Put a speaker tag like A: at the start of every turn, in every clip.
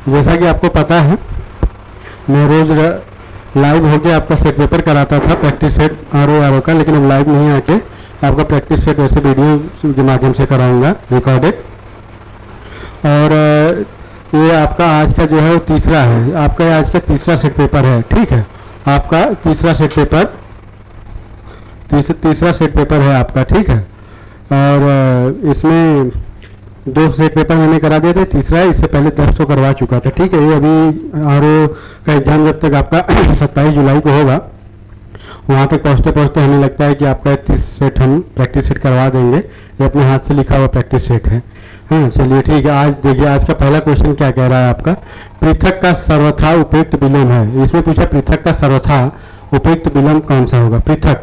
A: जैसा कि आपको पता है मैं रोज लाइव होके आपका सेट पेपर कराता था, प्रैक्टिस सेट RO का, लेकिन अब लाइव नहीं आके आपका प्रैक्टिस सेट वैसे वीडियो के माध्यम से कराऊंगा रिकॉर्डेड। और ये आपका आज का जो है वो तीसरा है, आपका आज का तीसरा सेट पेपर है। ठीक है, आपका तीसरा सेट पेपर तीसरा सेट पेपर है आपका। ठीक है, और इसमें 2 सेट पेपर मैंने करा दिए थे, तीसरा है, इससे पहले 10 तो करवा चुका था। ठीक है, ये अभी RO का एग्ज़ाम जब तक आपका 27 जुलाई को होगा, वहाँ तक पहुँचते पहुँचते हमें लगता है कि आपका 30 सेट हम प्रैक्टिस सेट करवा देंगे। ये अपने हाथ से लिखा हुआ प्रैक्टिस सेट है। हाँ, चलिए ठीक है। आज देखिए, आज का पहला क्वेश्चन क्या कह रहा है आपका, पृथक का सर्वथा उपयुक्त विलोम है। इसमें पूछा पृथक का सर्वथा उपयुक्त विलोम कौन सा होगा। पृथक,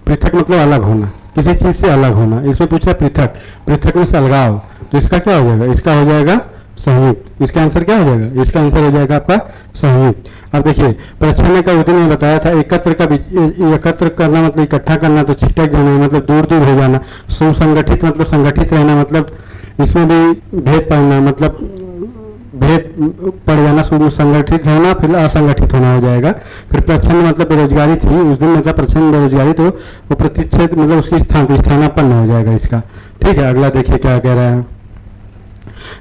A: पृथक मतलब अलग होना, किसी चीज़ से अलग होना। इसमें पूछा पृथक, पृथक में से अलगाव, तो इसका क्या हो जाएगा, इसका हो जाएगा संयुक्त। इसका आंसर क्या हो जाएगा, इसका आंसर हो जाएगा आपका संयुक्त। अब देखिए, प्रच्छन्न का उदय में बताया था, एकत्र करना मतलब इकट्ठा करना, तो छिटक जाना मतलब दूर दूर हो जाना। सुसंगठित मतलब संगठित रहना, मतलब इसमें भी भेद पड़ना, मतलब भेद पड़ जाना। संगठित होना फिर असंगठित होना हो जाएगा। फिर प्रच्छन्न मतलब बेरोजगारी थी उस दिन, मतलब प्रच्छन्न बेरोजगारी, तो वो प्रतिच्छेद मतलब उसकी स्थानापन्न हो जाएगा इसका। ठीक है, अगला देखिए क्या कह रहा है,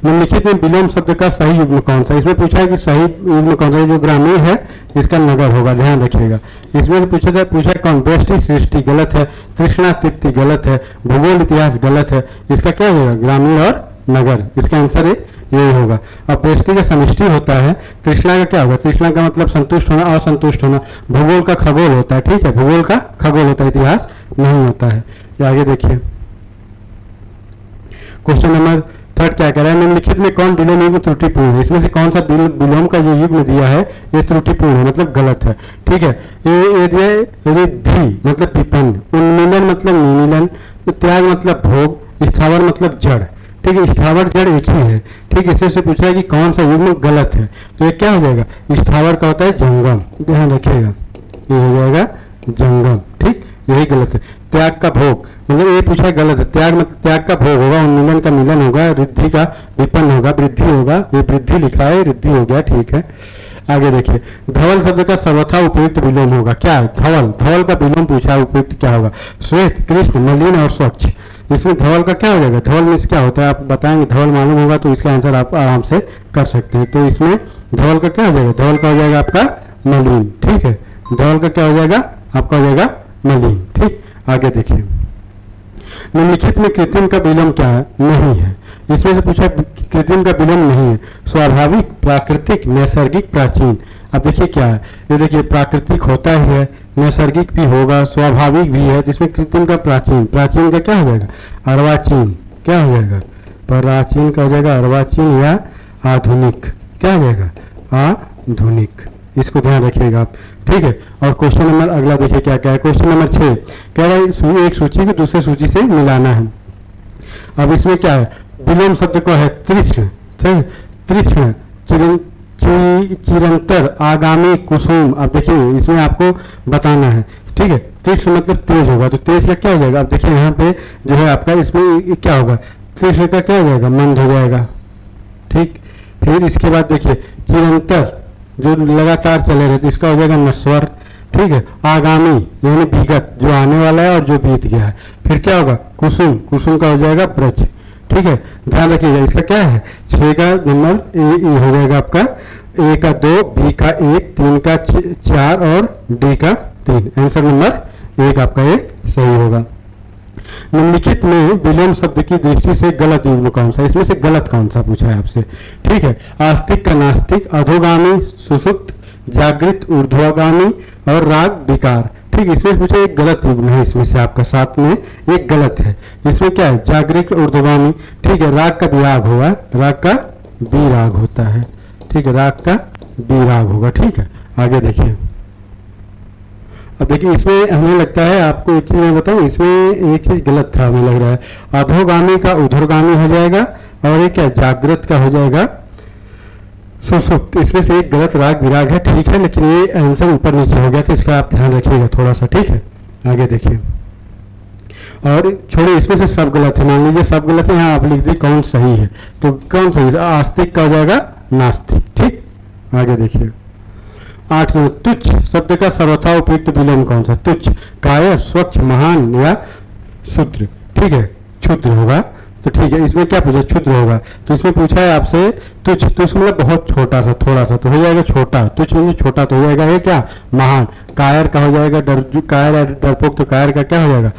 A: निम्नलिखित में विलोम शब्द का सही युग्म कौन सा। इसमें पूछा है कि सही युग्म कौन सा है, जो ग्रामीण है इसका नगर होगा, ध्यान रखिएगा। इसमें पूछा कौन, व्यष्टि सृष्टि गलत है, तृष्णा तृप्ति गलत है, भूगोल इतिहास गलत है। इसका क्या होगा, ग्रामीण और नगर, इसका आंसर यही होगा। अब व्यष्टि का समष्टि होता है, तृष्णा का क्या होगा, तृष्णा का मतलब संतुष्ट होना, असंतुष्ट होना। भूगोल का खगोल होता है। ठीक है, भूगोल का खगोल होता है, इतिहास नहीं होता है। आगे देखिए, क्वेश्चन नंबर 3 क्या कह रहा है, निम्नलिखित में कौन विलोम युग्म त्रुटिपूर्ण है। इसमें से कौन सा विलोम का जो युग्म दिया है ये त्रुटिपूर्ण है, मतलब गलत है। ठीक है, ये दिया है रिद्धि मतलब विपन्न, उन्मीलन मतलब निमीलन, त्याग मतलब भोग, स्थावर मतलब जड़। ठीक है, स्थावर जड़ एक ही है। ठीक है, इसमें से पूछा है कि कौन सा युग्म गलत है, तो ये क्या हो जाएगा, स्थावर का होता है जंगम, ध्यान रखिएगा, ये हो जाएगा जंगम। ठीक, यही गलत है। त्याग का भोग मतलब ये पूछा गलत है, त्याग मतलब त्याग का भोग होगा, उन्मूलन का मिलन होगा, रिद्धि का विपन्न होगा, वृद्धि होगा, ये वृद्धि लिखा है, रिद्धि हो गया। ठीक है, आगे देखिए, धवल शब्द का सर्वथा उपयुक्त विलोम होगा क्या है, धवल, धवल का विलोम पूछा है, उपयुक्त क्या होगा, श्वेत, कृष्ण, मलिन और स्वच्छ। इसमें धवल का क्या हो जाएगा, धवल में क्या होता है आप बताएंगे, धवल मालूम होगा तो इसका आंसर आप आराम से कर सकते हैं। तो इसमें धवल का क्या हो जाएगा, धवल का हो जाएगा आपका मलिन। ठीक है, धवल का क्या हो जाएगा, आपका हो जाएगा मलिन। ठीक, आगे देखिए, निम्नलिखित में कृत्रिम का विलोम क्या है, नहीं है। इसमें से पूछा कृत्रिम का विलोम नहीं है, स्वाभाविक, प्राकृतिक, नैसर्गिक, प्राचीन। अब देखिए क्या है, ये देखिए प्राकृतिक होता ही है, नैसर्गिक भी होगा, स्वाभाविक भी है, जिसमें कृत्रिम का प्राचीन, प्राचीन का क्या हो जाएगा, अर्वाचीन, क्या हो जाएगा, प्राचीन का हो जाएगा अर्वाचीन या आधुनिक, क्या हो जाएगा, आधुनिक। इसको ध्यान रखिएगा आप। ठीक है, और क्वेश्चन नंबर अगला देखिए क्या क्या है, क्वेश्चन नंबर 6 कह रहा है एक सूची को दूसरे सूची से मिलाना है। अब इसमें क्या है, विलोम शब्द को है तृष्ण, तृष्ण, चिरंतर, आगामी, कुसुम। अब देखिए इसमें आपको बताना है। ठीक है, तृष्ण मतलब तेज होगा, तो तेज का क्या हो जाएगा, अब देखिए यहाँ पे जो है आपका इसमें क्या होगा, तृष्ण का क्या हो जाएगा, मंद हो जाएगा। ठीक, फिर इसके बाद देखिए चिरंतर जो लगातार चले रहते, तो इसका हो जाएगा नश्वर। ठीक है, आगामी यानी विगत, जो आने वाला है और जो बीत गया है। फिर क्या होगा, कुसुम, कुसुम का हो जाएगा ब्रज। ठीक है, ध्यान रखिएगा, इसका क्या है, 6 का नंबर ए हो जाएगा आपका, ए का 2, बी का 1, 3 का 4 और डी का 3। आंसर नंबर 1 आपका ये सही होगा। निम्नलिखित में विलोम शब्द की दृष्टि से गलत युग्म कौन सा, इसमें से गलत कौन सा पूछा है आपसे। ठीक है, आस्तिक का नास्तिक, अधोगामी, सुसुप्त, जागृत, ऊर्ध्वगामी और राग विकार। ठीक, इसमें पूछा एक गलत युग्म है, इसमें से आपका 7 में एक गलत है। इसमें क्या है, जागृत, ऊर्ध्वगामी। ठीक है, राग का विराग होगा, राग का विराग होता है। ठीक है, राग का विराग होगा। ठीक है, आगे देखिए, अब देखिए इसमें हमें लगता है, आपको एक चीज़ मैं बताऊँ, इसमें एक चीज़ गलत था हमें लग रहा है, अधोगामी का ऊर्ध्वगामी हो जाएगा और ये क्या, जागृत का हो जाएगा सुसुप्त। इसमें से एक गलत राग विराग है। ठीक है, लेकिन ये आंसर ऊपर नीचे हो गया, तो इसका आप ध्यान रखिएगा थोड़ा सा। ठीक है, आगे देखिए, और छोड़िए इसमें से सब गलत है, मान लीजिए सब गलत है, यहाँ आप लिख दी कौन सही है, तो कौन सही है, आस्तिक का हो जाएगा नास्तिक। ठीक, आगे देखिए 8 नंबर, तुच्छ शब्द का सर्वथा उपयुक्त विलोम कौन सा? तुच्छ, कायर, स्वच्छ, महान या क्षुद्र? ठीक है, क्षुद्र होगा। तो ठीक है, इसमें क्या पूछा? क्षुद्र होगा। तो इसमें पूछा है आपसे तुच्छ, तुच्छ मतलब बहुत छोटा सा, थोड़ा सा, तो हो जाएगा छोटा। तुच्छ मतलब छोटा, तो हो जाएगा ये क्या? महान। कायर का हो जाएगा कायर या डरपोक, तो कायर का क्या हो जाएगा?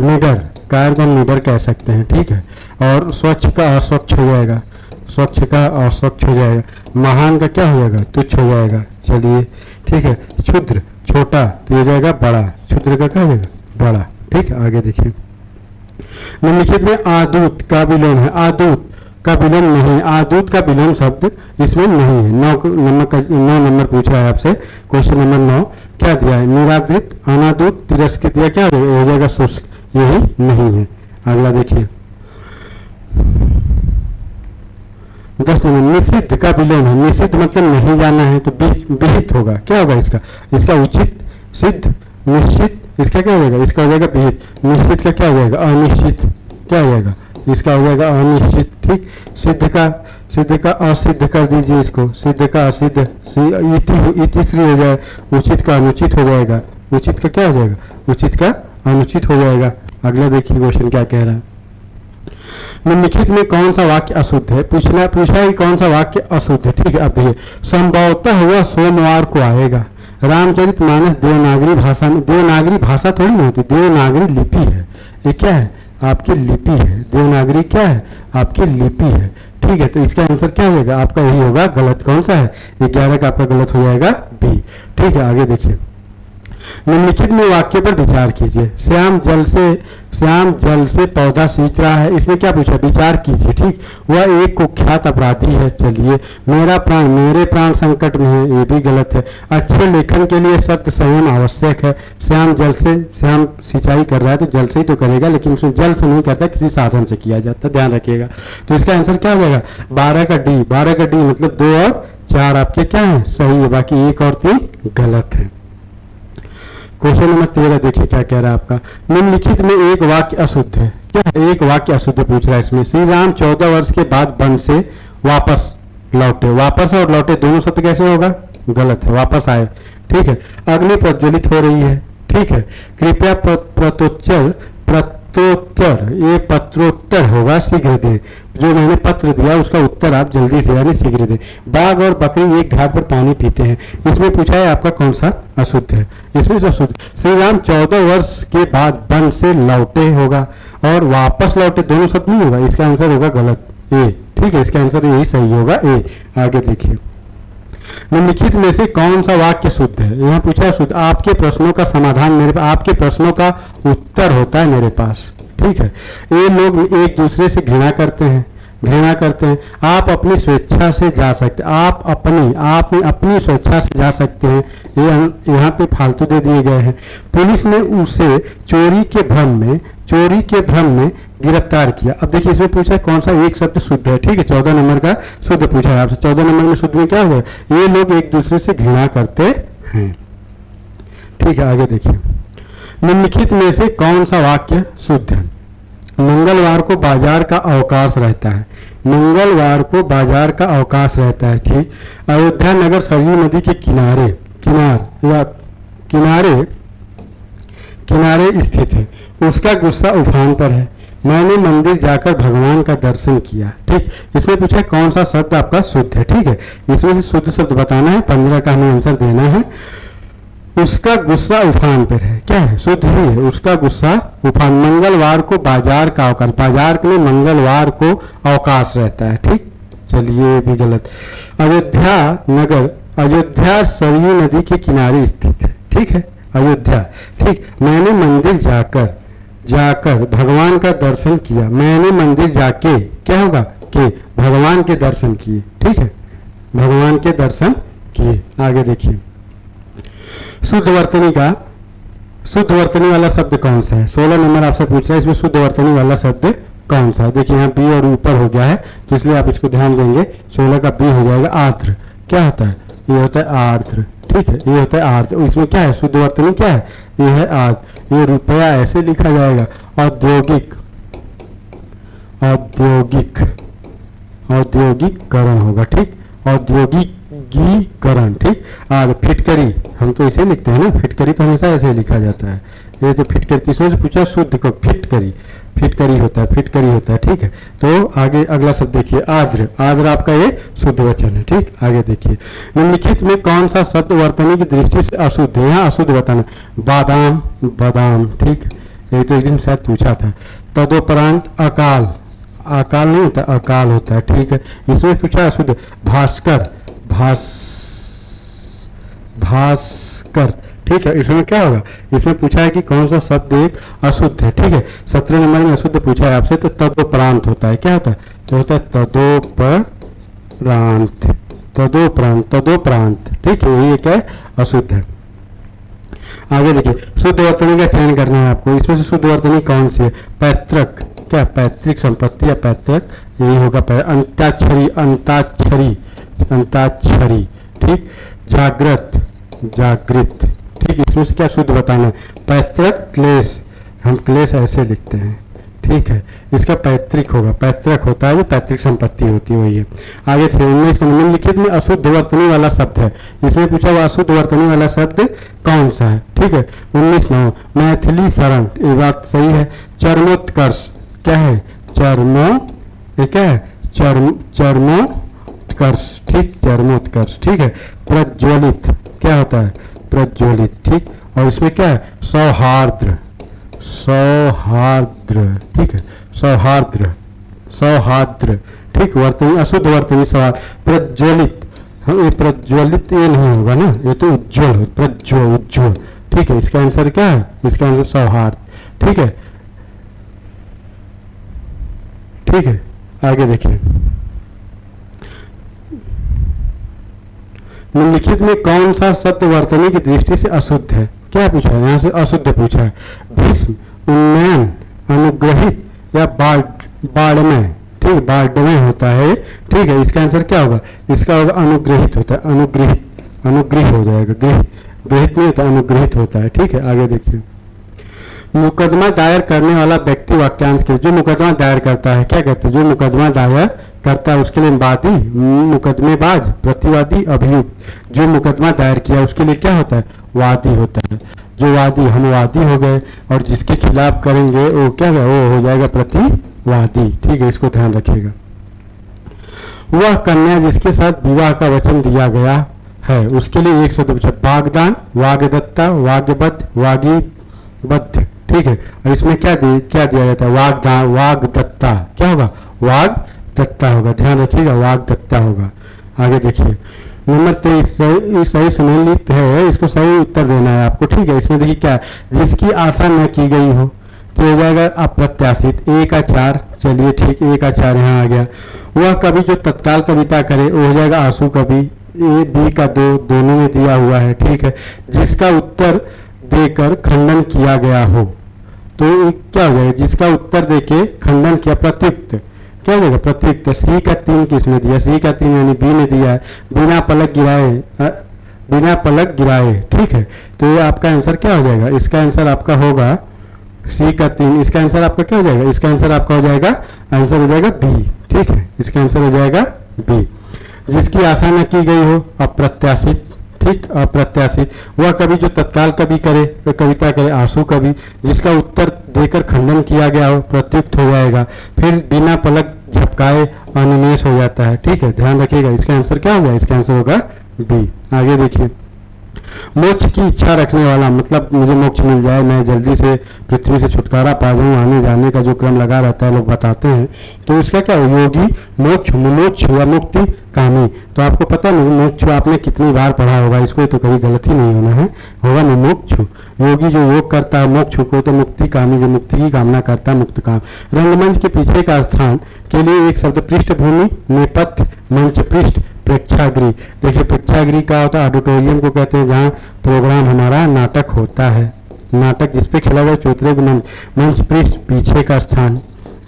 A: निडर। कायर को हम निडर कह सकते हैं। ठीक है, और स्वच्छ का अस्वच्छ हो जाएगा, स्वच्छ का अस्वच्छ हो जाएगा। महान का क्या हो जाएगा? तुच्छ हो जाएगा। चलिए ठीक है, क्षुद्र छोटा, तो ये हो जाएगा बड़ा। क्षुद्र का क्या हो जाएगा? बड़ा। ठीक है, आगे देखिए निम्नलिखित में आदूत का विलोम है। आदूत का विलोम नहीं, आदूत का विलोम शब्द इसमें नहीं है। 9 नंबर पूछा है आपसे, क्वेश्चन नंबर 9 क्या दिया है? निरादृत, अनादूत, तिरस्कृत या क्या हो जाएगा? शुष्क, यही नहीं है। अगला देखिए 10 नंबर, निषिद्ध का विलोम है। निषिद्ध मतलब नहीं जाना है, तो विहित होगा। क्या होगा इसका? इसका उचित, सिद्ध, निश्चित, इसका क्या हो जाएगा? इसका हो जाएगा विहित। निश्चित का क्या हो जाएगा? अनिश्चित। क्या हो जाएगा? इसका हो जाएगा अनिश्चित। ठीक, सिद्ध का असिद्ध कर दीजिए इसको, सिद्ध का असिद्ध, इति श्री हो जाए। उचित का अनुचित हो जाएगा, उचित का क्या हो जाएगा? उचित का अनुचित हो जाएगा। अगला देखिए क्वेश्चन क्या कह रहा है। निम्नलिखित में कौन सा वाक्य अशुद्ध है? पूछा है कि कौन सा वाक्य अशुद्ध है। ठीक है, अब देखिए संभवतः वह सोमवार को आएगा। रामचरितमानस देवनागरी भाषा में, देवनागरी भाषा थोड़ी नहीं होती, देवनागरी लिपि है। ये क्या है? आपकी लिपि है। देवनागरी क्या है? आपकी लिपि है। ठीक है, तो इसका आंसर क्या हो जाएगा? आपका यही होगा। गलत कौन सा है? 11 का आपका गलत हो जाएगा बी। ठीक है, आगे देखिए निम्नलिखित में वाक्य पर विचार कीजिए। श्याम जल से पौधा सींच रहा है। इसमें क्या पूछा? विचार कीजिए। ठीक, वह एक कुख्यात अपराधी है। चलिए, मेरे प्राण संकट में है, ये भी गलत है। अच्छे लेखन के लिए शब्द संयम आवश्यक है। श्याम सिंचाई कर रहा है, तो जल से ही तो करेगा, लेकिन उसमें जल से नहीं करता, किसी साधन से किया जाता, ध्यान रखिएगा। तो इसका आंसर क्या हो जाएगा? 12 का डी मतलब 2 और 4 आपके क्या है? सही है, बाकी 1 और 3 गलत है। क्वेश्चन नंबर 13 देखिए क्या कह रहा है आपका। निम्नलिखित में एक वाक्य अशुद्ध है। क्या है? एक वाक्य अशुद्ध पूछ रहा है इसमें। श्री राम 14 वर्ष के बाद वन से वापस लौटे। वापस और लौटे दोनों शब्द कैसे होगा? गलत है, वापस आए। ठीक है, अग्नि प्रज्वलित हो रही है। ठीक है, कृपया ये पत्रोत्तर होगा, शीघ्र दें। जो मैंने पत्र दिया उसका उत्तर आप जल्दी से यानी शीघ्र दें। बाघ और बकरी एक घाट पर पानी पीते हैं। इसमें पूछा है आपका कौन सा अशुद्ध है? इसमें से अशुद्ध श्री राम 14 वर्ष के बाद वन से लौटे होगा, और वापस लौटे दोनों शब्द नहीं होगा। इसका आंसर होगा गलत ए। ठीक है, इसका आंसर यही सही होगा ए। आगे देखिए निम्नलिखित में से कौन सा वाक्य शुद्ध है? यहाँ पूछा है शुद्ध। आपके प्रश्नों का समाधान मेरे, आपके प्रश्नों का उत्तर होता है मेरे पास। ठीक है, ये लोग एक दूसरे से घृणा करते हैं। आप अपनी स्वेच्छा से जा सकते, आप अपनी स्वेच्छा से जा सकते हैं। ये यहाँ पे फालतू दे दिए गए हैं। पुलिस ने उसे चोरी के भ्रम में गिरफ्तार किया। अब देखिए इसमें पूछा है कौन सा एक शब्द शुद्ध है। ठीक है, 14 नंबर का शुद्ध पूछा है आपसे। 14 नंबर में शुद्ध में क्या होगा? ये लोग एक दूसरे से घृणा करते हैं। ठीक है, आगे देखिए निम्नलिखित में से कौन सा वाक्य शुद्ध है? मंगलवार को बाजार का अवकाश रहता है। ठीक, अयोध्या नगर सरयू नदी के किनारे स्थित है। उसका गुस्सा उफान पर है। मैंने मंदिर जाकर भगवान का दर्शन किया। ठीक, इसमें पूछा है कौन सा शब्द आपका शुद्ध है। ठीक है, इसमें से शुद्ध शब्द बताना है। 15 का हमें आंसर देना है। उसका गुस्सा उफान पर है। क्या है? शुद्ध ही है। उसका गुस्सा उफान। मंगलवार को बाजार का अवकाश, बाजार में मंगलवार को अवकाश रहता है। ठीक, चलिए भी गलत। अयोध्या सरयू नदी के किनारे स्थित है। ठीक है, अयोध्या। ठीक, मैंने मंदिर जाकर भगवान का दर्शन किया। मैंने मंदिर जाके क्या होगा? के भगवान के दर्शन किए। ठीक है, भगवान के दर्शन किए। आगे देखिए शुद्ध वर्तनी वाला शब्द कौन सा है? 16 नंबर आपसे पूछ रहा है, इसमें शुद्ध वर्तनी वाला शब्द कौन सा है? देखिए यहाँ बी और ऊपर हो गया है, तो इसलिए आप इसको ध्यान देंगे। 16 का बी हो जाएगा आर्द्र। क्या होता है? ये होता है आर्द्र। ठीक है, ये होता है आर्द्र। इसमें क्या है? शुद्ध वर्तनी क्या है? ये है आर्द्र। ये रुपया ऐसे लिखा जाएगा, औद्योगिकरण होगा। ठीक, औद्योगिकीकरण, ठीक। आज फिटकरी हम तो इसे लिखते हैं ना, फिटकरी तो हमेशा ऐसे लिखा जाता है। ये तो फिटकरी, तीसरे से पूछा शुद्ध को, फिटकरी, फिटकरी होता है, फिटकरी होता है, ठीक है। तो आगे अगला शब्द देखिए, आज्र। आज्र आपका ये शुद्ध वचन है, ठीक। आगे देखिए, निम्नलिखित में कौन सा शब्द वर्तनी की दृष्टि से अशुद्ध है? यहाँ अशुद्ध बताना, बादाम, बादाम, ठीक। ये तो एक दिन शायद पूछा था। तदोपरांत अकाल, अकाल नहीं होता, अकाल होता है, ठीक है। इसमें पूछा अशुद्ध, भास्कर, भास्कर, ठीक है। इसमें क्या होगा? इसमें पूछा है कि कौन सा शब्द एक अशुद्ध है, ठीक है। 17 नंबर में अशुद्ध पूछा है आपसे, तो तदोपरांत होता है। क्या होता है? तो होता है तदोपरांत, तदोपरांत, तदोपरांत, ठीक है। ये क्या है? अशुद्ध है। आगे देखिए, शुद्ध वर्तनी का चयन करना है आपको। इसमें से शुद्ध वर्तनी कौन सी है? पैतृक, क्या पैतृक संपत्ति या पैतृक, यही होगा। अंताक्षरी, अंताक्षरी, अंताक्षरी, ठीक। जागृत, जागृत, ठीक। इसमें से क्या शुद्ध बताना है? पैतृक क्लेश, हम क्लेश ऐसे लिखते हैं, ठीक है। इसका पैतृक होगा, पैतृक होता है, वो पैतृक संपत्ति होती है, वही है। आगे से निम्नलिखित में अशुद्ध वर्तनी वाला शब्द है। इसमें पूछा हुआ अशुद्ध वर्तनी वाला शब्द कौन सा है, ठीक है। 19 9 मैथिली शरण, ये बात सही है। चरमोत्कर्ष, क्या है? चर्मो, ये क्या है? चर्मोत्कर्ष, ठीक, चर्मोत्कर्ष, ठीक है। प्रज्वलित, क्या होता है? प्रज्वलित, ठीक। और इसमें क्या है? सौहार्द्र, सौहार्द्र, ठीक है। सौहार्द्र, सौहार्द्र, ठीक। वर्तनी, अशुद्ध वर्तनी सौहार्द। प्रज्वलित, हाँ, ये प्रज्वलित ये नहीं होगा ना, ये तो उज्ज्वल, प्रज्वल, उज्ज्वल, ठीक है। इसका आंसर क्या है? इसका आंसर सौहार्द, ठीक है, ठीक है। आगे देखिए, निम्नलिखित में कौन सा शब्द वर्तनी की दृष्टि से अशुद्ध है? क्या पूछा है? यहाँ से अशुद्ध पूछा है। भीष्म, उन्नयन, अनुग्रहित या बाड़मय, ठीक, बाड़मय होता है, ठीक है। इसका आंसर क्या होगा? इसका होगा अनुग्रहित होता है, अनुग्रहित, अनुग्रह हो जाएगा, ग्रहित, ग्रहित नहीं होता, अनुग्रहित होता है, ठीक है। आगे देखिए, मुकदमा दायर करने वाला व्यक्ति वाक्यांश के, जो मुकदमा दायर करता है, क्या कहते हैं? जो मुकदमा दायर करता है उसके लिए वादी, मुकदमेबाज, प्रतिवादी, अभियुक्त। जो मुकदमा दायर किया उसके लिए क्या होता है? वादी होता है। जो वादी, हम वादी हो गए, और जिसके खिलाफ करेंगे वो क्या है? वो हो जाएगा प्रतिवादी, ठीक है। इसको ध्यान रखिएगा। वह कन्या जिसके साथ विवाह का वचन दिया गया है उसके लिए एक शब्द पूछा, वागदान, वागदत्ता, वाग्बद्ध, वागीबद्ध, ठीक है। और इसमें क्या दिया जाता है? वागदान, वागदत्ता, क्या होगा? वागदत्ता होगा, ध्यान रखिएगा, वागदत्ता होगा। आगे देखिए, नंबर 23 सही सुमेलित है, इसको सही उत्तर देना है आपको, ठीक है। इसमें देखिए क्या, जिसकी आशा न की गई हो तो हो जाएगा अप्रत्याशित। 1 का 4, चलिए ठीक, 1 का 4 यहाँ आ गया। वह कवि जो तत्काल कविता करे वो हो जाएगा आंसू कवि। A B का 2 दोनों में दिया हुआ है, ठीक है। जिसका उत्तर देकर खंडन किया गया हो तो क्या हो जाएगा? जिसका उत्तर देके खंडन किया, प्रत्युक्त, क्या हो जाएगा? प्रत्युक्त। सी का 3 किसमें दिया? सी का 3 यानी बी में दिया है। बिना पलक गिराए, बिना पलक गिराए, ठीक है। तो ये आपका आंसर क्या हो जाएगा? इसका आंसर आपका होगा सी का 3। इसका आंसर आपका क्या हो जाएगा? इसका आंसर आपका हो जाएगा, आंसर हो जाएगा बी, ठीक है। इसका आंसर हो जाएगा बी। जिसकी आशा न की गई हो, अप्रत्याशित, ठीक, अप्रत्याशित। वह कवि जो तत्काल कवि करे, कविता करे, आंसू कवि। जिसका उत्तर देकर खंडन किया गया हो, प्रत्युक्त हो जाएगा। फिर बिना पलक झपकाए अनिमेष हो जाता है, ठीक है। ध्यान रखिएगा, इसका आंसर क्या होगा? इसका आंसर होगा बी। आगे देखिए, मोक्ष की इच्छा रखने वाला, मतलब मुझे मोक्ष मिल जाए, मैं जल्दी से पृथ्वी से छुटकारा पा जाऊँ, आने जाने का जो क्रम लगा रहता है लोग बताते हैं, तो इसका क्या हो? योगी, मोक्ष, मुमोक्ष या मुक्ति कामी। तो आपको पता नहीं मोक्ष आपने कितनी बार पढ़ा होगा, इसको तो कभी गलत ही नहीं होना है, होगा मुमुक्षु। योगी जो योग करता है, मोक्ष को, तो मुक्ति कामी जो मुक्ति की कामना करता है, मुक्त काम। रंगमंच के पीछे का स्थान के लिए एक शब्द, पृष्ठभूमि, नेपथ्य, मंच पृष्ठ, प्रेक्षागृह। देखिए, प्रेक्षागृह क्या होता है? ऑडिटोरियम को कहते हैं जहाँ प्रोग्राम हमारा नाटक होता है, नाटक जिसपे खेला जाए, चौतरे को मंच। मंच पृष्ठ, पीछे का स्थान,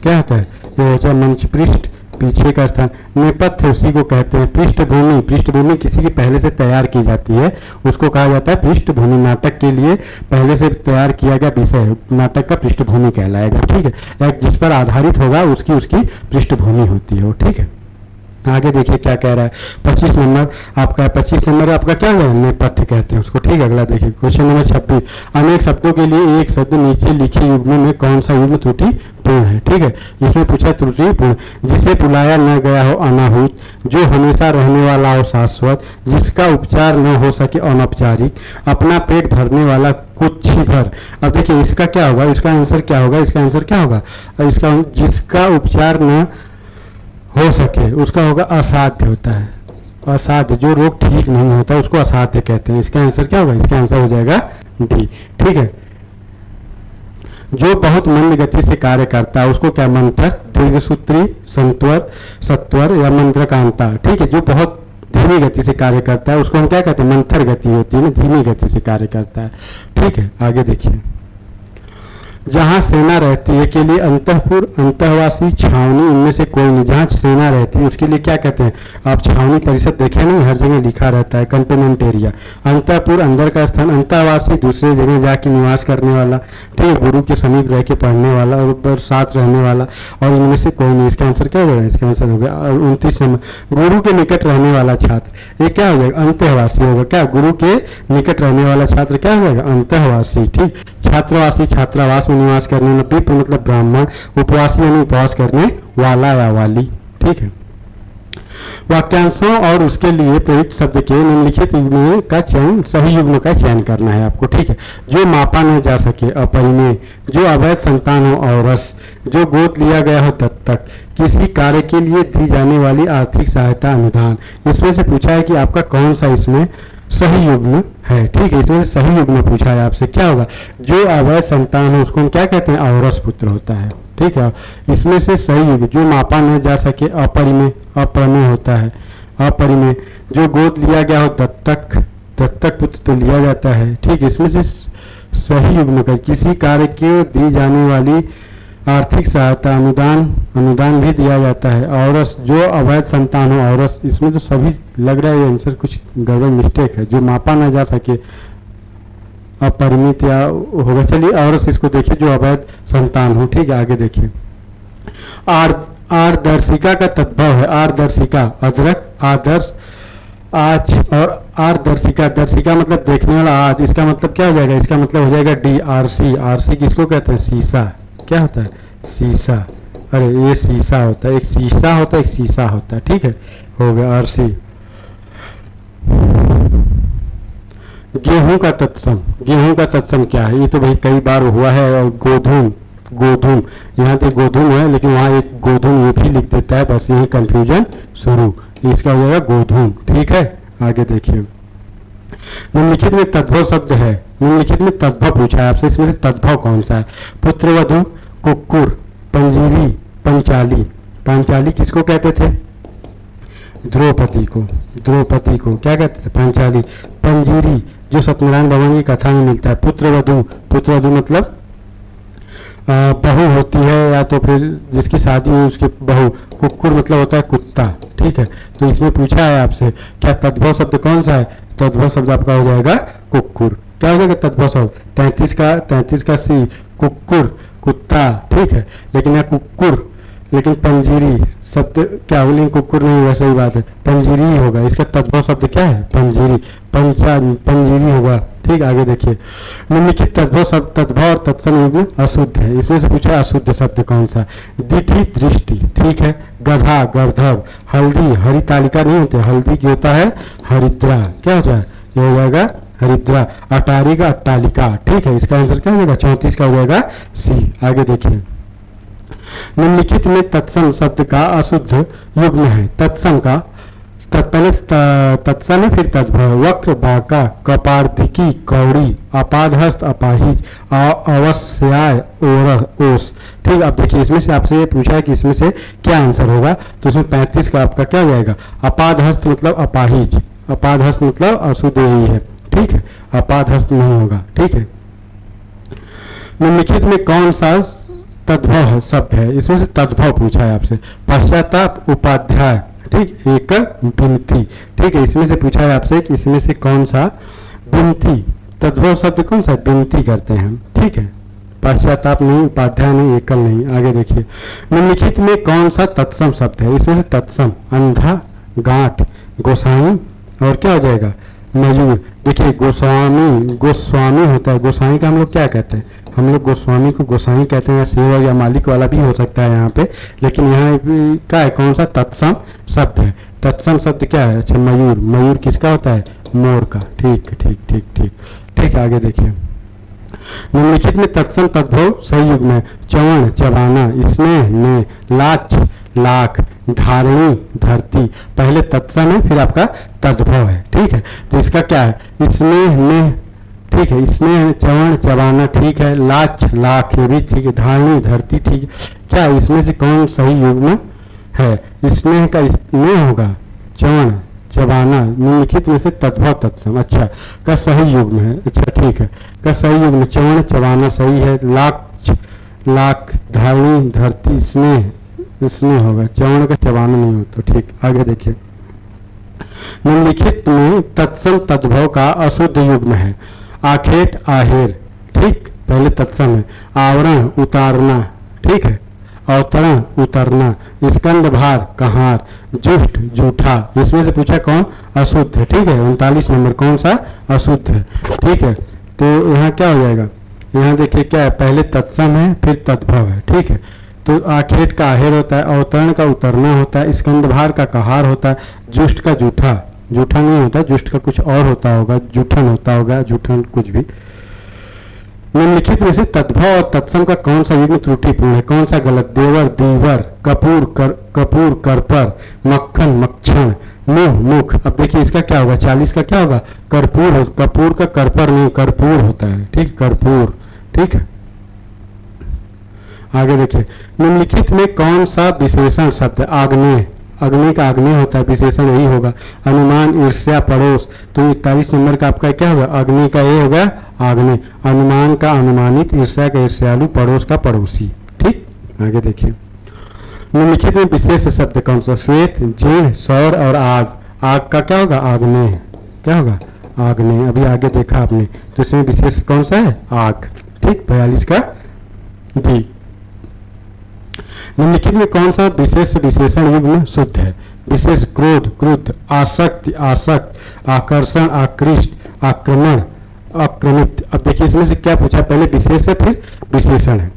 A: क्या होता है? ये होता है मंच पृष्ठ, पीछे का स्थान। नेपथ्य उसी को कहते हैं। पृष्ठभूमि, पृष्ठभूमि किसी की पहले से तैयार की जाती है, उसको कहा जाता है पृष्ठभूमि। नाटक के लिए पहले से तैयार किया गया विषय नाटक का पृष्ठभूमि कहलाएगा, ठीक है। या जिस पर आधारित होगा उसकी पृष्ठभूमि होती है वो, ठीक है। आगे देखिए क्या कह रहा है। 25 नंबर आपका, 25 नंबर आपका क्या है, नेपथ्य कहते हैं उसको। ठीक है, अगला देखिए क्वेश्चन नंबर 26। अनेक शब्दों के लिए एक शब्द नीचे लिखे युग्म में कौन सा युग्म त्रुटि पूर्ण है। ठीक है, इसमें पूछा त्रुटि पूर्ण, जिसे बुलाया न गया हो अनाहूत, जो हमेशा रहने वाला हो शाश्वत, जिसका उपचार न हो सके अनौपचारिक, अपना पेट भरने वाला कुछ ही भर। अब देखिए इसका क्या होगा, इसका आंसर क्या होगा, इसका आंसर क्या होगा, इसका जिसका उपचार न हो सके उसका होगा असाध्य होता है। असाध्य, जो रोग ठीक नहीं होता उसको असाध्य कहते हैं। इसका आंसर क्या होगा, इसका आंसर हो जाएगा डी। ठीक है, जो बहुत मंद गति से कार्य करता है उसको क्या, मंथर, दीर्घसूत्री, संत्वर, सत्वर या मंत्रकांता। ठीक है, जो बहुत धीमी गति से कार्य करता है उसको हम क्या कहते हैं, मंथर गति होती है ना, धीमी गति से कार्य करता है। ठीक है, आगे देखिए। जहाँ सेना रहती है के लिए अंतःपुर, अंतःवासी, छावनी, इनमें से कोई नहीं। जहाँ सेना रहती है उसके लिए क्या कहते हैं, आप छावनी परिषद देखे नहीं, हर जगह लिखा रहता है कंटोनमेंट एरिया। अंतःपुर अंदर का स्थान, अंतःवासी दूसरे जगह जाके निवास करने वाला। ठीक है, गुरु के समीप रह के पढ़ने वाला और साथ रहने वाला, और इनमें से कोई नहीं। इसका आंसर क्या होगा, इसका आंसर हो गया 29 नंबर, गुरु के निकट रहने वाला छात्र। ये क्या हो जाएगा, अंतःवासी होगा। क्या, गुरु के निकट रहने वाला छात्र क्या हो जाएगा, अंतःवासी। ठीक, छात्रावासी, छात्रावास में निवास करने वाला, विप्र मतलब ब्राह्मण, उपवासी यानी उपवास करने वाला या वाली। ठीक है, वाक्यांशों और उसके लिए प्रयुक्त शब्द के निम्नलिखित युग्म का चयन, सही युग्म का चयन करना है आपको। ठीक है, जो मापा न जा सके अपरिमेय, जो अवैध संतान हो औरस, जो गोद लिया गया हो दत्तक, किसी कार्य के लिए दी जाने वाली आर्थिक सहायता अनुदान। इसमें से पूछा है कि आपका कौन सा इसमें सही युग्म है। ठीक है, इसमें से सही युग्म पूछा है आपसे, क्या होगा, जो अवैध संतान हो उसको हम क्या कहते हैं, औरस पुत्र होता है। ठीक है, इसमें से सही युग्म, जो मापा न जा सके अपरिमेय, अप्रमेय होता है, अपरिमेय। जो गोद लिया गया हो दत्तक, दत्तक पुत्र तो लिया जाता है। ठीक, इसमें से सही युग्म का, किसी कार्य को दी जाने वाली आर्थिक सहायता अनुदान, अनुदान भी दिया जाता है। औरस, जो अवैध संतान हो औरस, इसमें तो सभी लग रहा है आंसर कुछ गड़बड़ मिस्टेक है। जो मापा ना जा सके अपरिमित या होगा, चलिए औरस इसको देखिए, जो अवैध संतान हो। ठीक है, आगे देखिए। आर्दर्शिका का तद्भव है, आर्दर्शिका, अजरक, आदर्श, आज, और आर्दर्शिका, दर्शिका मतलब देखने वाला, आज, इसका मतलब क्या हो जाएगा, इसका मतलब हो जाएगा डी, आरसी। आरसी किसको कहते हैं, शीशा। क्या होता है, शीशा। अरे ये शीशा होता है, एक शीशा होता है, एक शीशा होता है। ठीक है, हो गया आरसी। गेहूं का तत्सम, गेहूं का तत्सम क्या है, ये तो भाई कई बार हुआ है। और गोधूम, गोधूम, यहाँ तो गोधूम है लेकिन वहाँ एक गोधूम ये भी लिख देता है, बस यही कंफ्यूजन शुरू। इसका हो जाएगा गोधूम। ठीक है, आगे देखिए। निम्नलिखित में तद्भव शब्द है, निम्नलिखित में तद्भव पूछा है आपसे, इसमें से तद्भव कौन सा है। पुत्रवधू, कुक्कुर, पंजीरी, पंचाली। पंचाली किसको कहते थे, द्रौपदी को, द्रौपदी को क्या कहते थे, पंचाली। पंजीरी जो सत्यनारायण भगवान की कथा में मिलता है। पुत्रवधू, पुत्रवधू मतलब बहू होती है या तो फिर जिसकी शादी हो उसकी बहू। कुक्कुर मतलब होता है कुत्ता। ठीक है, तो इसमें पूछा है आपसे क्या तद्भव शब्द कौन सा है, तद्भव शब्द आपका हो जाएगा कुक्कुर। क्या हो जाएगा तद्भव शब्द, 33 का सी, कुक्कुर कुत्ता। ठीक है, लेकिन यहाँ कुक्कुर, लेकिन पंजीरी शब्द क्या हो, लेकिन कुक्कुर नहीं होगा, सही बात है, पंजीरी ही होगा। इसका तद्भव शब्द क्या है, पंजीरी, पंजीरी होगा। ठीक, आगे देखिए। निम्नलिखित तद्भव शब्द, तद्भव और तत्सम युग्म अशुद्ध है, इसमें से पूछा अशुद्ध शब्द कौन सा। दिठी, दृष्टि। ठीक है, गधा, गर्धव। हल्दी, हरी तालिका नहीं होती, हल्दी की होता है हरिद्रा। क्या होता है, ये हो जाएगा हरिद्रा। अटारी का अट्टालिका। ठीक है, इसका आंसर क्या हो जाएगा, 34 का हो जाएगा सी। आगे देखिए। निम्नलिखित में तत्सम शब्द का अशुद्ध युग्म है। तत्सम का पहले तत्सम है फिर तद्भव। वक्र, बाका, कपार्दिकी, कौड़ी, अपादहस्त, अपाहिज, अवश्याय, ओस। ठीक, अब देखिए इसमें से आपसे ये पूछा है कि इसमें से क्या आंसर होगा, तो इसमें 35 का आपका क्या हो जाएगा, अपादहस्त मतलब अपाहिज, अपादहस्त मतलब अशुद्ध यही है। ठीक है, अपादहस्त नहीं होगा। ठीक है, निम्नलिखित में कौन सा तद्भव शब्द है, इसमें से तद्भव पूछा है आपसे। पश्चाताप, उपाध्याय। ठीक, एक विनती। ठीक है, इसमें से पूछा है आपसे कि इसमें से कौन सा विनती, तद्भव शब्द कौन सा, विनती करते हैं। ठीक है, पश्चाताप नहीं, उपाध्याय नहीं, एकल नहीं। आगे देखिए, निम्नलिखित में कौन सा तत्सम शब्द है? इसमें से तत्सम अंधा, गांठ, गोसाई और क्या हो जाएगा? मयूर। देखिए गोस्वामी, गोस्वामी होता है, गोसाई का हम लोग क्या कहते हैं? हम लोग गोस्वामी को गोसाई कहते हैं, या सेवक या मालिक वाला भी हो सकता है यहाँ पे, लेकिन यहाँ क्या है? कौन सा तत्सम शब्द है? तत्सम शब्द क्या है? अच्छा मयूर। मयूर किसका होता है? मोर का। ठीक ठीक ठीक ठीक ठीक। आगे देखिए, निम्नलिखित में तत्सम तद्भव सही युग्म है। चवण चबाना, स्नेह ने, लाच लाख, धारणी धरती। पहले तत्सम है, फिर आपका तद्भव है। ठीक है, तो इसका क्या है? स्नेह ने, ठीक है, स्नेह चवण चबाना, ठीक है, लाच लाख, ये भी ठीक है, धारणी धरती, ठीक है। क्या इसमें से कौन सही युग्म है? स्नेह का स्नेह होगा, चवण चबाना निम्नलिखित में से तद्भव तत्सम अच्छा का सही युग्म है। अच्छा ठीक है, का सही युग्म चवण चबाना सही है, लाख लाख, धारणी धरती, स्नेह स्नेह होगा, चवण का चबाना नहीं होता। ठीक, आगे देखिए, निम्नलिखित में तत्सम तद्भव का अशुद्ध युग्म है। आखेट आहेर, ठीक, पहले तत्सम है। आवरण उतारना, ठीक है, अवतरण उतरना, स्कंद भार कहार, जुष्ट जूठा। इसमें से पूछा कौन अशुद्ध है? ठीक है, 39 नंबर कौन सा अशुद्ध है? ठीक है, तो यहाँ क्या हो जाएगा? यहाँ देखिए क्या है? पहले तत्सम है, फिर तद्भव है। ठीक है, तो आखेट का आहेर होता है, अवतरण का उतरना होता है, स्कंद भार का कहार होता है, जुष्ट का जूठा, जूठा नहीं होता, जुष्ट का कुछ और होता होगा, जूठन होता होगा, जूठन कुछ भी। निम्नलिखित में से तद्भव और तत्सम का कौन सा युग्म त्रुटिपूर्ण है? कौन सा गलत? देवर दीवर, कपूर कपूर करपर, मक्खन मक्खण, मुंह मुख। अब देखिए इसका क्या होगा? 40 का क्या होगा? कर्पूर। कपूर का करपर नहीं, कर्पूर होता है। ठीक, कर्पूर। ठीक है, आगे देखिए, निम्नलिखित में कौन सा विशेषण शब्द है? आग्नेय, अग्नि का आग्नेय होता है, विशेषण यही होगा। अनुमान ईर्ष्या पड़ोस, तो 41 नंबर का आपका क्या होगा? अग्नि का ये होगा आग्नेय, अनुमान का अनुमानित, ईर्ष्या का ईर्ष्यालु, पड़ोस का पड़ोसी। ठीक, आगे देखिए, निम्नलिखित में विशेष शब्द कौन सा? श्वेत, जीर्ण, सौर और आग। आग का क्या होगा? आग्नेय। क्या होगा? आग्नेय। अभी आगे देखा आपने, तो इसमें विशेष कौन सा है? आग। ठीक, 42 का डी। निम्नलिखित में कौन सा विशेष विशेषण युग्म शुद्ध है? विशेष क्रोध क्रुद्ध, आसक्ति आसक्त, आकर्षण आकृष्ट, आक्रमण आक्रमित। अब देखिए इसमें से क्या पूछा? पहले विशेष है, फिर विशेषण है।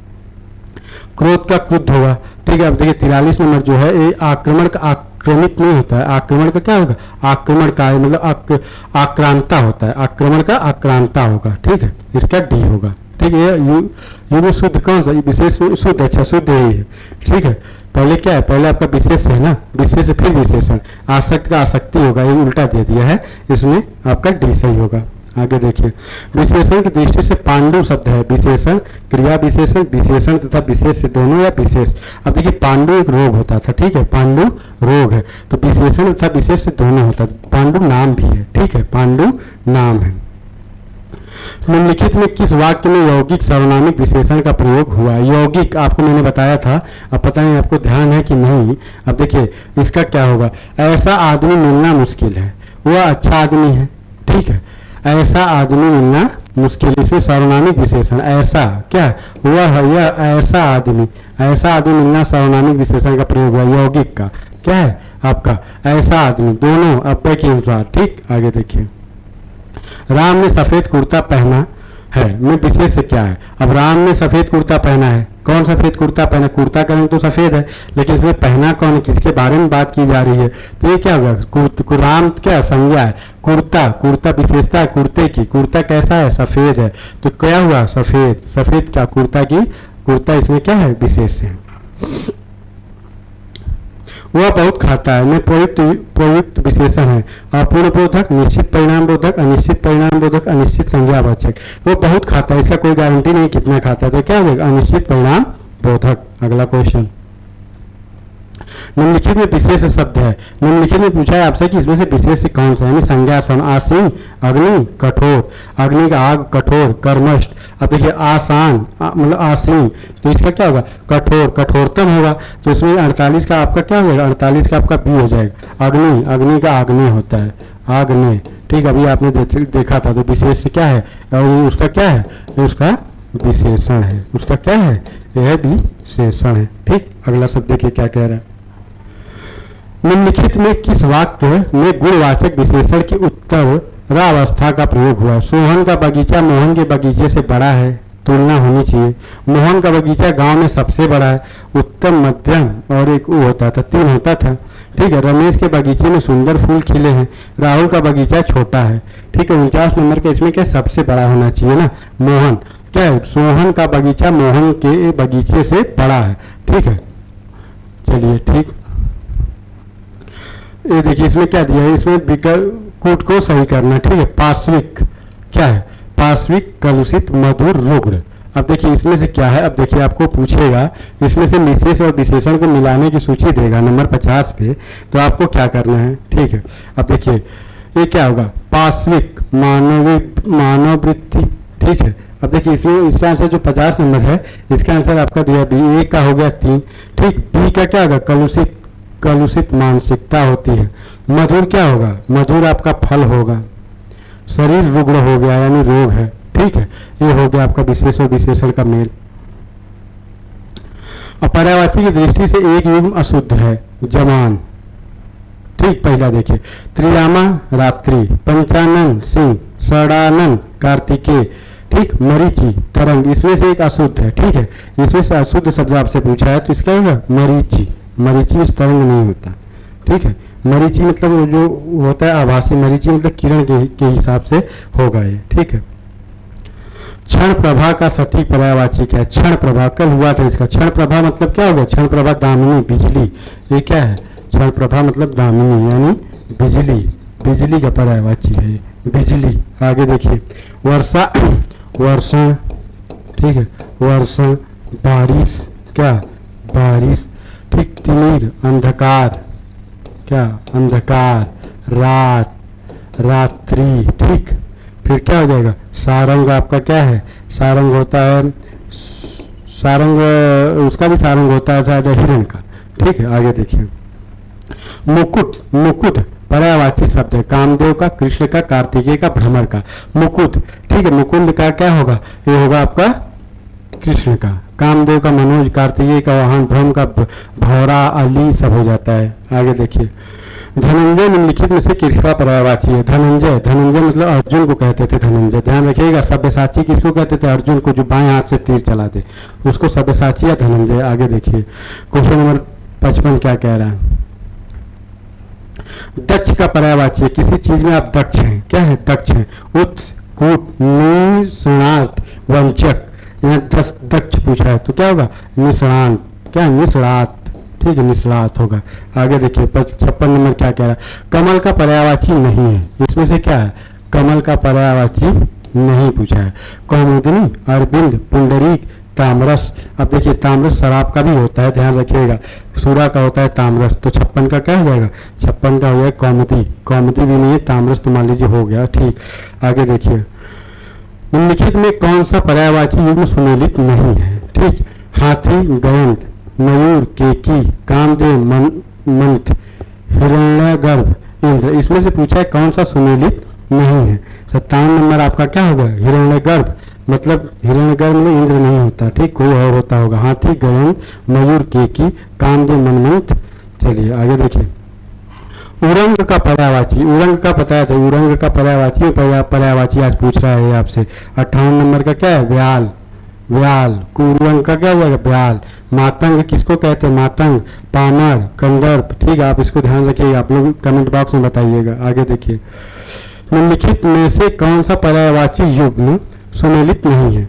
A: क्रोध का क्रुद्ध होगा। ठीक है, अब देखिए 43 नंबर जो है, ये आक्रमण का आक्रमित नहीं होता है। आक्रमण का क्या होगा? आक्रमण का मतलब आक्रांता होता है, आक्रमण का आक्रांता होगा। ठीक है, इसका डी होगा। ठीक है, युग्म शुद्ध कौन सा? विशेष शुद्ध। अच्छा, शुद्ध यही है। ठीक है, पहले क्या है? पहले आपका विशेष है ना, विशेष फिर विशेषण। आसक्त का आसक्ति होगा, ये उल्टा दे दिया है, इसमें आपका डी सही होगा। आगे देखिए, विशेषण की दृष्टि से पांडु शब्द है। विशेषण, क्रिया विशेषण, विशेषण तथा विशेष से दोनों या विशेष। अब देखिए पांडु एक रोग होता था। ठीक है, पांडु रोग है, तो विशेषण तथा विशेष से दोनों होता है। पांडु नाम भी है। ठीक है, पांडु नाम है। निम्नलिखित में किस वाक्य में यौगिक सर्वनामिक विशेषण का प्रयोग हुआ? यौगिक आपको मैंने बताया था, अब पता नहीं आपको ध्यान है कि नहीं। अब देखिए इसका क्या होगा? ऐसा आदमी मिलना मुश्किल है, वह अच्छा आदमी है। ठीक है, ऐसा आदमी मिलना मुश्किल, इसमें सर्वनामिक विशेषण ऐसा क्या है? वह यह ऐसा आदमी, ऐसा आदमी मिलना सर्वनामिक विशेषण का प्रयोग हुआ। यौगिक का क्या है आपका? ऐसा आदमी, दोनों अव्यय के अनुसार। ठीक, आगे देखिए, राम ने सफेद कुर्ता पहना है में विशेष से क्या है? अब राम ने सफेद कुर्ता पहना है, कौन सफेद कुर्ता पहना? कुर्ता का रंग तो सफेद है, लेकिन इसमें पहना कौन है? किसके बारे में बात की जा रही है? तो ये क्या होगा? राम क्या संज्ञा है? कुर्ता, कुर्ता विशेषता है कुर्ते की। कुर्ता कैसा है? सफेद है, तो क्या हुआ? सफेद। सफेद क्या? कुर्ता की, कुर्ता इसमें क्या है? विशेष है। वह बहुत खाता है में प्रयुक्त विशेषण है। अपूर्ण बोधक, निश्चित परिणाम बोधक, अनिश्चित परिणाम बोधक, अनिश्चित संज्ञावाचक। वो बहुत खाता है, इसका कोई गारंटी नहीं कितना खाता है, तो क्या होगा? अनिश्चित परिणाम बोधक। अगला क्वेश्चन, निम्नलिखित में विशेष शब्द है। निम्नलिखित में पूछा है आपसे कि इसमें से विशेष कौन सा है? यानी संज्ञासन। आसीन, अग्नि, कठोर, अग्नि का आग, कठोर, कर्मष्ट। अब देखिए आसान मतलब आसीन, तो इसका क्या होगा? कठोर, कठोरतम होगा, तो इसमें 48 का आपका क्या हो जाएगा? 48 का आपका बी हो जाएगा। अग्नि, अग्नि का आग्नेय होता है, आग्नेय। ठीक, अभी आपने देखा था, तो विशेष क्या है और उसका क्या है? उसका विशेषण है, उसका क्या है, यह विशेषण है। ठीक, अगला शब्द देखिए क्या कह रहा है। निम्नलिखित में किस वाक्य में गुणवाचक विशेषण की उत्तरावस्था का प्रयोग हुआ। सोहन का बगीचा मोहन के बगीचे से बड़ा है, तुलना होनी चाहिए। मोहन का बगीचा गांव में सबसे बड़ा है, उत्तम, मध्यम और एक वो होता था, 3 होता था। ठीक है, रमेश के बगीचे में सुंदर फूल खिले हैं, राहुल का बगीचा छोटा है। ठीक है, 49 नंबर का इसमें क्या सबसे बड़ा होना चाहिए ना, मोहन। क्या है, सोहन का बगीचा मोहन के बगीचे से बड़ा है। ठीक है, चलिए ठीक, ये देखिए इसमें क्या दिया है, इसमें कूट को सही करना। ठीक है, पार्श्विक क्या है, पार्श्विक, कलुषित, मधुर, रुग्ण। अब देखिए इसमें से क्या है, अब देखिए आपको पूछेगा इसमें से निशेष और विशेषण को मिलाने की सूची देगा नंबर 50 पे, तो आपको क्या करना है। ठीक है, अब देखिए ये क्या होगा, पार्श्विक, मानववृत्ति। ठीक है, अब देखिए इसमें इसका आंसर जो 50 नंबर है इसका आंसर आपका दिया बी, ए का हो गया 3। ठीक, बी का क्या होगा, कलुषित, कलुषित मानसिकता होती है। मधुर क्या होगा, मधुर आपका फल होगा। शरीर रुग्ण हो गया यानी रोग है। ठीक है, ये हो गया आपका विशेष और विशेषण का मेल। पर्यायवाची की दृष्टि से एक युग्म अशुद्ध है, जमान। ठीक, पहला देखिए, त्रियामा रात्रि, पंचानन सिंह, षडानन कार्तिकेय। ठीक, मरीचि तरंग, इसमें से एक अशुद्ध है। ठीक है, इसमें से अशुद्ध शब्द आपसे पूछा है तो इसका होगा मरीचि। मरीचि में तरंग नहीं होता। ठीक है, मरीचि मतलब जो होता है आभासी, मरीचि मतलब किरण के हिसाब से होगा ये। ठीक है, क्षण प्रभा का सटीक पर्यायवाची क्या है, क्षण प्रभा, कल हुआ था इसका। क्षण प्रभा मतलब क्या होगा, क्षण प्रभा दामिनी, बिजली। ये क्या है, क्षण प्रभा मतलब दामिनी यानी बिजली, बिजली का पर्यायवाची है बिजली। आगे देखिए, वर्षा, वर्षण। ठीक है, वर्षण, बारिश, क्या बारिश। ठीक, तिमिर, अंधकार, क्या अंधकार, रात, रात्रि। ठीक, फिर क्या हो जाएगा, सारंग आपका क्या है, सारंग होता है, सारंग उसका भी सारंग होता है शायद हिरण का। ठीक है, आगे देखिए, मुकुट, मुकुट पर्यायवाची शब्द है, कामदेव का, कृष्ण का, कार्तिकेय का, भ्रमर का। मुकुट। ठीक है, मुकुंद का क्या होगा, ये होगा आपका कृष्ण का, कामदेव का मनोज, कार्तिकेय का वाहन, भ्रम का भौरा, अली सब हो जाता है। आगे देखिए, धनंजय निम्नलिखित में से किसका पर्यायवाची है। धनंजय, धनंजय मतलब अर्जुन को कहते थे धनंजय, ध्यान रखिएगा। सब्यसाची किसको कहते थे, अर्जुन को, जो बाएं हाथ से तीर चला दे उसको सब्यसाची या धनंजय। आगे देखिए, क्वेश्चन नंबर 55 क्या कह रहा है, दक्ष का पर्यायवाची है, किसी चीज में आप दक्ष हैं, क्या है, दक्ष हैं। उत्स, कूट, निष्णात, वंचक। यहाँ दक्ष पूछा है तो क्या होगा, निष्णात, क्या निष्णात। ठीक है, निष्णात होगा। आगे देखिए 56 नंबर क्या कह रहा है, कमल का पर्यायवाची नहीं है, इसमें से क्या है, कमल का पर्यायवाची नहीं पूछा है। कौमुदनी, अरविंद, पुंडरीक, तामरस। अब देखिए तामरस शराब का भी होता है, ध्यान रखिएगा, सूरा का होता है तामरस, तो 56 का क्या हो जाएगा, 56 का हो गया कौमुदी। कौमुदी भी नहीं है, तामरस तो मान लीजिए हो गया। ठीक, आगे देखिए, निम्नलिखित में कौन सा पर्यायवाची युग्म सुमेलित नहीं है। ठीक, हाथी, गयंत, मयूर, केकी, कामदेव, मंथ, हिरण्यगर्भ, इंद्र। इसमें से पूछा है कौन सा सुमेलित नहीं है। 57 नंबर आपका क्या होगा, हिरण्यगर्भ, मतलब हिरण्यगर्भ में इंद्र नहीं होता। ठीक, कोई और होता होगा। हाथी, गयंत, मयूर, केकी, कामदेव, मनमंथ। चलिए आगे देखिए, उरंग का पर्यायवाची, उरंग का बताया था, उरंग का पर्यायवाची पर्यायवाची आज पूछ रहा है आपसे। 58 नंबर का क्या है, व्याल, व्याल। उरंग का क्या हुआ, व्याल। मातंग किसको कहते हैं, मातंग, पामर, कंदर्प। ठीक है, आप इसको ध्यान रखिएगा, आप लोग कमेंट बॉक्स में बताइएगा। आगे देखिए, निम्नलिखित में से कौन सा पर्यायवाची युग्म सुमेलित नहीं है।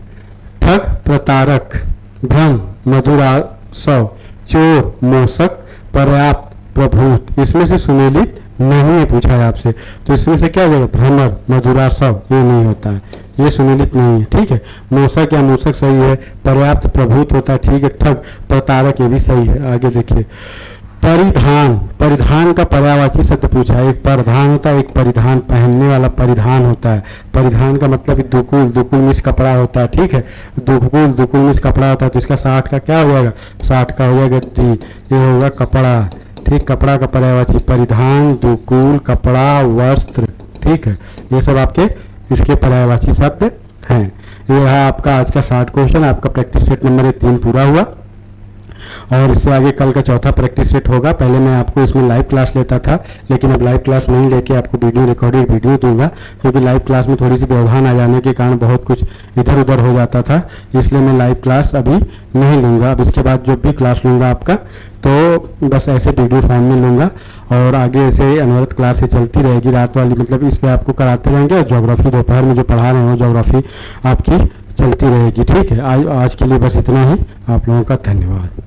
A: ठग, प्रतारक, भ्रम, मधुरासव, चोर, मोषक, पर्याप्त, प्रभूत। इसमें से सुमेलित नहीं है पूछा है आपसे, तो इसमें से क्या हो जाएगा, भ्रमर, मधुरासव, ये नहीं होता है, ये सुमेलित नहीं है। ठीक है, मोषक या मूषक सही है, पर्याप्त, प्रभूत होता है। ठीक है, ठग, प्रतारक ये भी सही है। आगे देखिए, परिधान, परिधान का पर्यायवाची शब्द पूछा है। एक परिधान होता है, एक परिधान, पहनने वाला परिधान होता है। परिधान का मतलब दुकुल, दुकुल मिस कपड़ा होता है। ठीक है, दुकुल, दुकुल मिस कपड़ा होता है, तो इसका 60 का क्या हो जाएगा, 60 का हो जाएगा डी, ये होगा कपड़ा। ठीक, कपड़ा का पर्यायवाची परिधान, दुकुल, कपड़ा, वस्त्र। ठीक है, ये सब आपके इसके पर्यायवाची शब्द हैं। ये रहा आपका आज का 60 क्वेश्चन, आपका प्रैक्टिस सेट नंबर 3 पूरा हुआ। और इससे आगे कल का चौथा प्रैक्टिस सेट होगा। पहले मैं आपको इसमें लाइव क्लास लेता था, लेकिन अब लाइव क्लास नहीं लेके आपको वीडियो रिकॉर्डेड वीडियो दूंगा, क्योंकि लाइव क्लास में थोड़ी सी व्यवधान आ जाने के कारण बहुत कुछ इधर उधर हो जाता था, इसलिए मैं लाइव क्लास अभी नहीं लूँगा। अब इसके बाद जो भी क्लास लूँगा आपका तो बस ऐसे वीडियो फॉर्म में लूँगा, और आगे ऐसे अनवरत क्लासें चलती रहेगी रात वाली, मतलब इस पर आपको कराते रहेंगे। और ज्योग्राफी दोपहर में जो पढ़ा रहे हो ज्योग्राफी आपकी चलती रहेगी। ठीक है, आज के लिए बस इतना ही। आप लोगों का धन्यवाद।